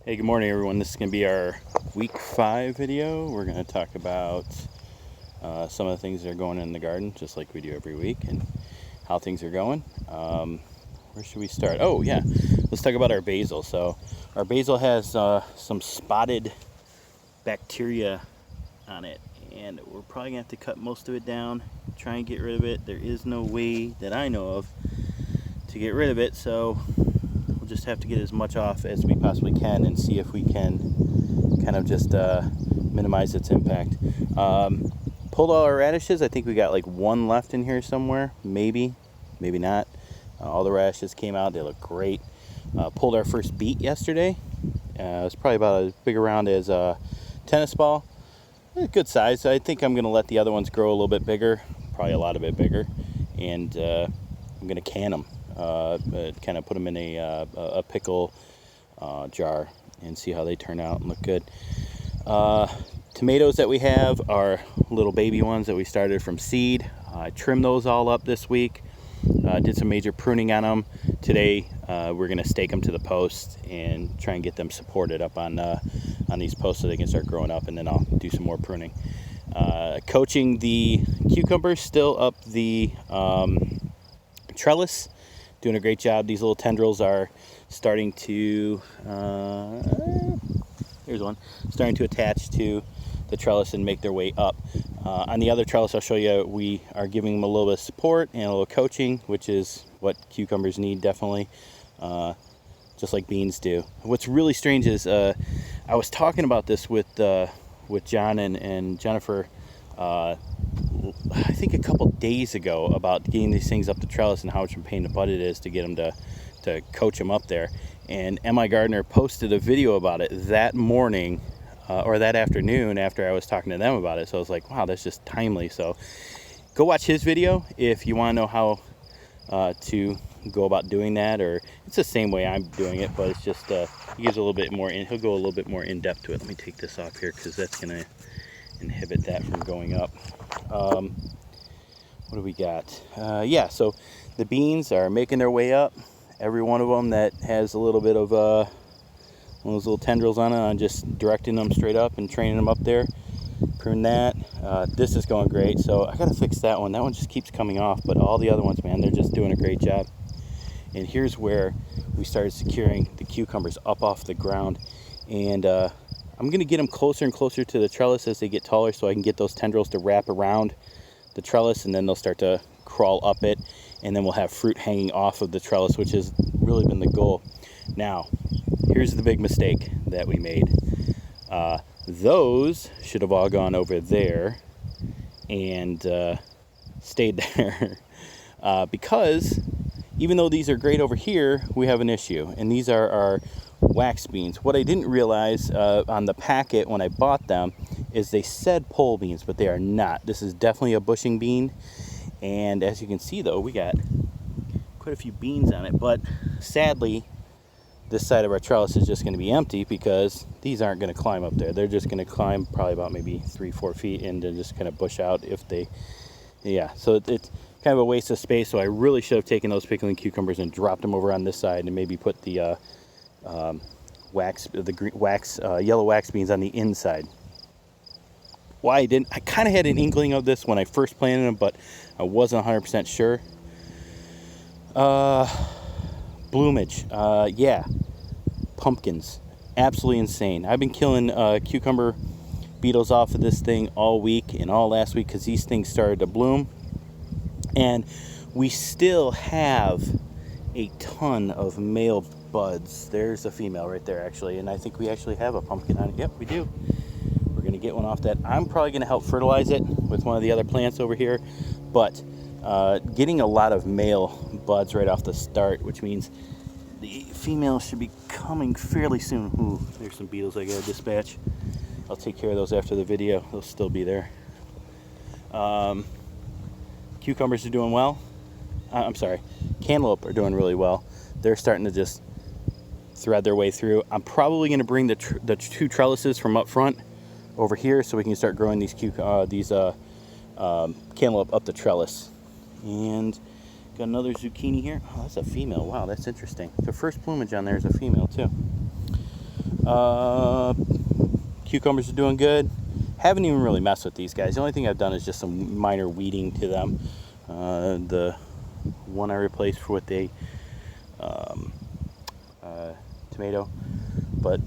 Hey, good morning everyone. This is going to be our week 5 video. We're going to talk about some of the things that are going on in the garden, just like we do every week, and how things are going. Where should we start? Oh yeah, let's talk about our basil. So our basil has some spotted bacteria on it, and we're probably going to have to cut most of it down, try and get rid of it. There is no way that I know of to get rid of it, so we'll just have to get as much off as we possibly can and see if we can kind of just minimize its impact. Pulled all our radishes. I think we got like one left in here somewhere, maybe not. All the radishes came out. They look great. Pulled our first beet yesterday. It was probably about as big around as a tennis ball. Good size. I think I'm going to let the other ones grow a little bit bigger, probably a lot of bit bigger, and I'm going to can them. Kind of put them in a pickle jar and see how they turn out and look good. Tomatoes that we have are little baby ones that we started from seed. I trimmed those all up this week. Did some major pruning on them. Today we're going to stake them to the post and try and get them supported up on these posts so they can start growing up, and then I'll do some more pruning. Coaching the cucumbers still up the trellis. Doing a great job. These little tendrils are starting to, here's one, starting to attach to the trellis and make their way up. On the other trellis, I'll show you, we are giving them a little bit of support and a little coaching, which is what cucumbers need, definitely, just like beans do. What's really strange is I was talking about this with John and Jennifer, I think a couple days ago, about getting these things up the trellis and how much of a pain in the butt it is to get them to coach them up there. And M.I. Gardner posted a video about it that morning or that afternoon after I was talking to them about it. So I was like, wow, that's just timely. So go watch his video if you want to know how to go about doing that. Or it's the same way I'm doing it, but it's just he gives a little bit more he'll go a little bit more in depth to it. Let me take this off here because that's going to inhibit that from going up. What do we got? Yeah, so the beans are making their way up. Every one of them that has a little bit of one of those little tendrils on it, I'm just directing them straight up and training them up there. Prune that. This is going great, so I gotta fix that one. That one just keeps coming off, but all the other ones, man, they're just doing a great job. And here's where we started securing the cucumbers up off the ground, and I'm going to get them closer and closer to the trellis as they get taller so I can get those tendrils to wrap around the trellis, and then they'll start to crawl up it, and then we'll have fruit hanging off of the trellis, which has really been the goal. Now, here's the big mistake that we made. Those should have all gone over there and stayed there because even though these are great over here, we have an issue, and these are our wax beans. What I didn't realize on the packet when I bought them is they said pole beans, but they are not. This is definitely a bushing bean, and as you can see though, we got quite a few beans on it, but sadly this side of our trellis is just going to be empty because these aren't going to climb up there. They're just going to climb probably about maybe 3-4 feet and then just kind of bush out if they, yeah, so it's kind of a waste of space. So I really should have taken those pickling cucumbers and dropped them over on this side and maybe put the yellow wax beans on the inside. Why I didn't, I kind of had an inkling of this when I first planted them, but I wasn't 100% sure. Bloomage, yeah, pumpkins, absolutely insane. I've been killing cucumber beetles off of this thing all week and all last week because these things started to bloom, and we still have a ton of male buds. There's a female right there actually, and I think we actually have a pumpkin on it. Yep, we do. We're gonna get one off that. I'm probably gonna help fertilize it with one of the other plants over here, but getting a lot of male buds right off the start, which means the female should be coming fairly soon. Ooh, there's some beetles I gotta dispatch. I'll take care of those after the video. They'll still be there. Cucumbers are doing well. I'm sorry, cantaloupe are doing really well. They're starting to just thread their way through. I'm probably going to bring the two trellises from up front over here so we can start growing these cantaloupe up the trellis. And got another zucchini here. Oh, that's a female. Wow, that's interesting. The first plumage on there is a female too. Cucumbers are doing good. Haven't even really messed with these guys. The only thing I've done is just some minor weeding to them. The one I replaced with a tomato. But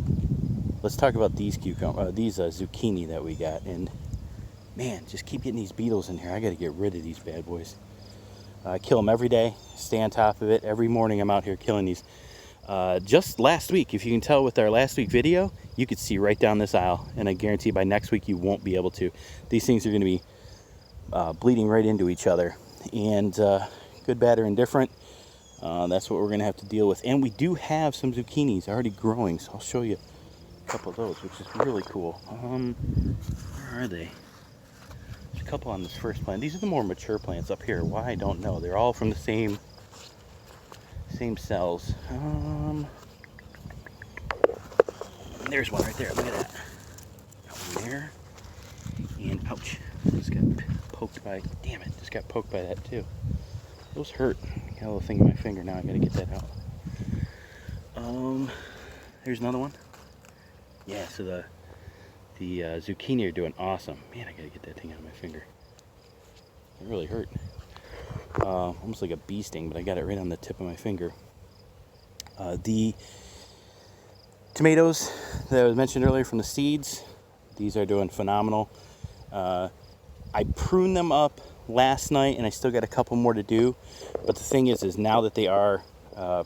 let's talk about these zucchini that we got. And man, just keep getting these beetles in here. I got to get rid of these bad boys. I kill them every day. Stay on top of it. Every morning I'm out here killing these. Just last week, if you can tell with our last week video, you could see right down this aisle, and I guarantee by next week you won't be able to. These things are going to be bleeding right into each other, and good, bad, or indifferent, that's what we're going to have to deal with. And we do have some zucchinis already growing, so I'll show you a couple of those, which is really cool. Where are they? There's a couple on this first plant. These are the more mature plants up here. Why, I don't know. They're all from the same cells. There's one right there. Look at that. That one there. And ouch, just got poked by. Damn it, just got poked by that too. Those hurt. Got a little thing in my finger now. I gotta get that out. There's another one. Yeah. So the zucchini are doing awesome. Man, I gotta get that thing out of my finger. It really hurt. Almost like a bee sting, but I got it right on the tip of my finger. The tomatoes that I mentioned earlier from the seeds, these are doing phenomenal. I pruned them up last night, and I still got a couple more to do. But the thing is now that they are, I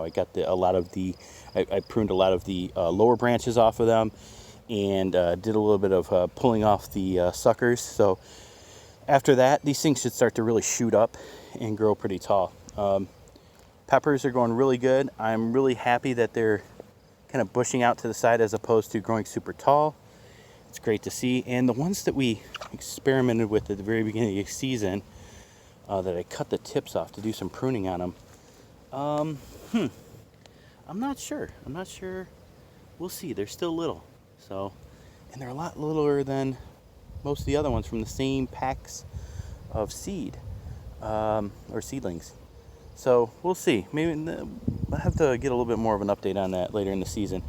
got I pruned a lot of the lower branches off of them, and did a little bit of pulling off the suckers. So after that, these things should start to really shoot up and grow pretty tall. Peppers are going really good. I'm really happy that they're kind of bushing out to the side as opposed to growing super tall. It's great to see. And the ones that we experimented with at the very beginning of the season, that I cut the tips off to do some pruning on them, I'm not sure. We'll see. They're still little. So, and they're a lot littler than most of the other ones from the same packs of seed, or seedlings. So we'll see. Maybe I'll have to get a little bit more of an update on that later in the season.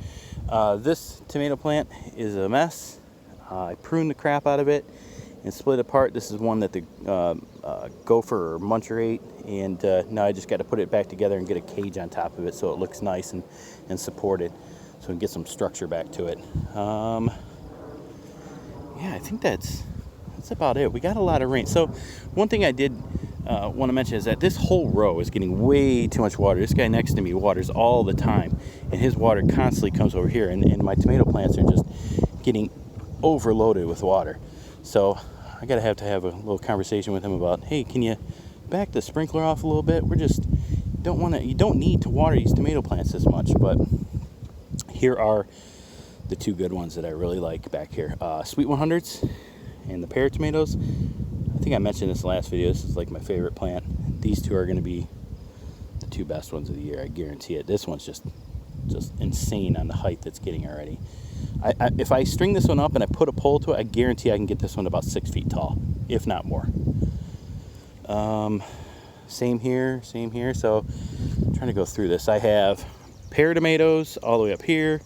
This tomato plant is a mess. I pruned the crap out of it and split it apart. This is one that the gopher or muncher ate, and now I just got to put it back together and get a cage on top of it so it looks nice and supported, so we can get some structure back to it. Yeah, I think that's about it. We got a lot of rain. So one thing I did want to mention is that this whole row is getting way too much water. This guy next to me waters all the time, and his water constantly comes over here, and my tomato plants are just getting overloaded with water. So I gotta have to have a little conversation with him about, hey, can you back the sprinkler off a little bit? You don't need to water these tomato plants this much. But here are the two good ones that I really like back here. Sweet 100s and the pear tomatoes. I think I mentioned this last video. This is like my favorite plant. These two are going to be the two best ones of the year. I guarantee it. This one's just insane on the height that's getting already. If I string this one up and I put a pole to it, I guarantee I can get this one about 6 feet tall, if not more. Same here. So I'm trying to go through this. I have pear tomatoes all the way up here,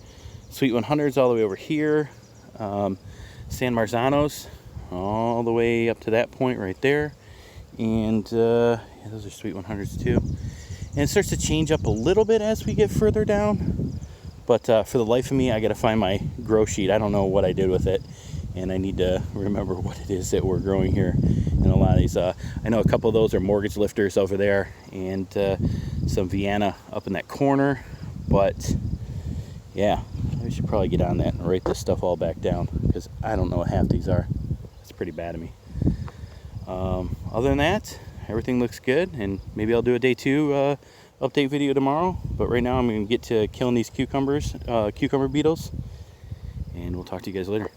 Sweet 100s all the way over here, San Marzanos all the way up to that point right there, and yeah, those are Sweet 100s too. And it starts to change up a little bit as we get further down, but for the life of me, I got to find my grow sheet. I don't know what I did with it, and I need to remember what it is that we're growing here in a lot of these. I know a couple of those are mortgage lifters over there, and some Vienna up in that corner. But yeah, I should probably get on that and write this stuff all back down, because I don't know what half these are. It's pretty bad of me. Other than that, everything looks good, and maybe I'll do a day 2 update video tomorrow. But right now I'm going to get to killing these cucumber beetles, and we'll talk to you guys later.